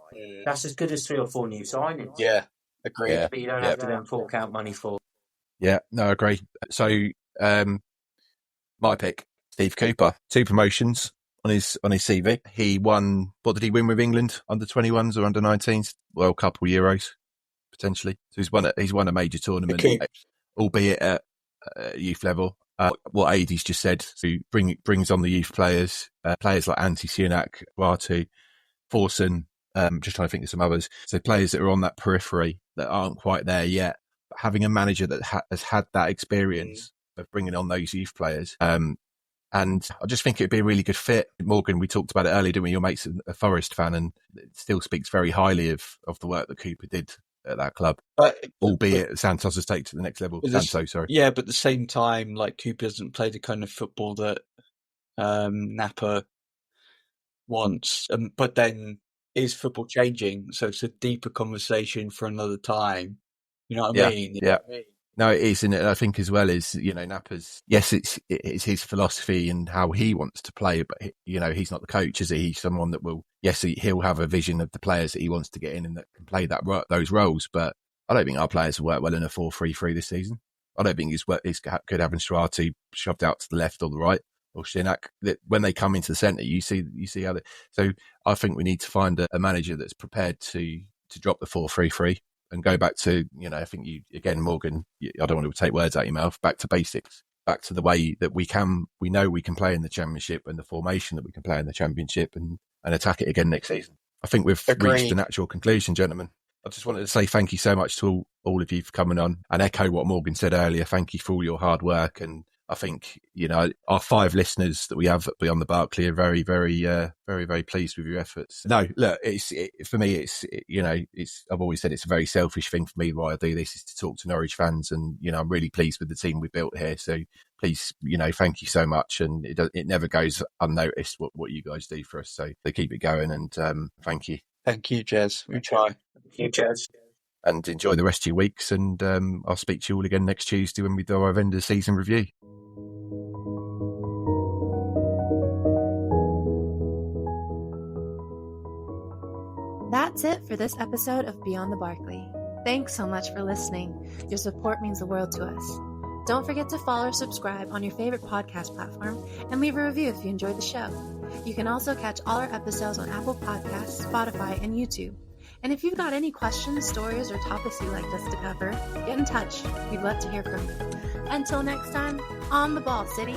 that's as good as 3 or 4 new signings. Yeah, agreed. Yeah. But you don't have to then fork out money for. Yeah, no, I agree. So, my pick, Steve Cooper, 2 promotions on his CV. He won, what did he win with England? Under 21s or under 19s? Well, a couple Euros, potentially. So he's won a major tournament, albeit at youth level. What Adie's just said, so brings on the youth players like Antti Sunak, Ratu, Forsen, just trying to think of some others. So players that are on that periphery that aren't quite there yet, but having a manager that has had that experience of bringing on those youth players. And I just think it'd be a really good fit. Morgan, we talked about it earlier, didn't we? Your mate's a Forest fan and it still speaks very highly of the work that Cooper did at that club, albeit Santos has taken to the next level. Yeah, but at the same time, like Cooper hasn't played the kind of football that Napa wants. But then, is football changing? So it's a deeper conversation for another time. You know what I mean? Yeah. No, it is, and I think as well is, Napper's, yes, it's his philosophy and how he wants to play, but he's not the coach, is he? He's someone that will, yes, he'll have a vision of the players that he wants to get in and that can play those roles. But I don't think our players will work well in a 4-3-3 this season. I don't think he's good having Strati shoved out to the left or the right, or Shinak. That when they come into the centre, you see how so I think we need to find a manager that's prepared to drop the 4-3-3. And go back to, I think Morgan, I don't want to take words out of your mouth, back to basics, back to the way that we know we can play in the Championship and the formation that we can play in the Championship and attack it again next season. I think we've reached a natural conclusion, gentlemen. I just wanted to say thank you so much to all of you for coming on and echo what Morgan said earlier. Thank you for all your hard work. And I think, our 5 listeners that we have beyond the Barclay are very, very, very, very pleased with your efforts. No, look, for me, I've always said it's a very selfish thing for me why I do this is to talk to Norwich fans. And, I'm really pleased with the team we built here. So please, thank you so much. And it never goes unnoticed what you guys do for us. So they keep it going and thank you. Thank you, Jez. We try. Thank you, Jez. And enjoy the rest of your weeks. And I'll speak to you all again next Tuesday when we do our end of season review. That's it for this episode of Beyond the Barclay. Thanks so much for listening. Your support means the world to us. Don't forget to follow or subscribe on your favorite podcast platform and leave a review if you enjoyed the show. You can also catch all our episodes on Apple Podcasts, Spotify, and YouTube. And if you've got any questions, stories, or topics you'd like us to cover, get in touch. We'd love to hear from you. Until next time, on the ball, City.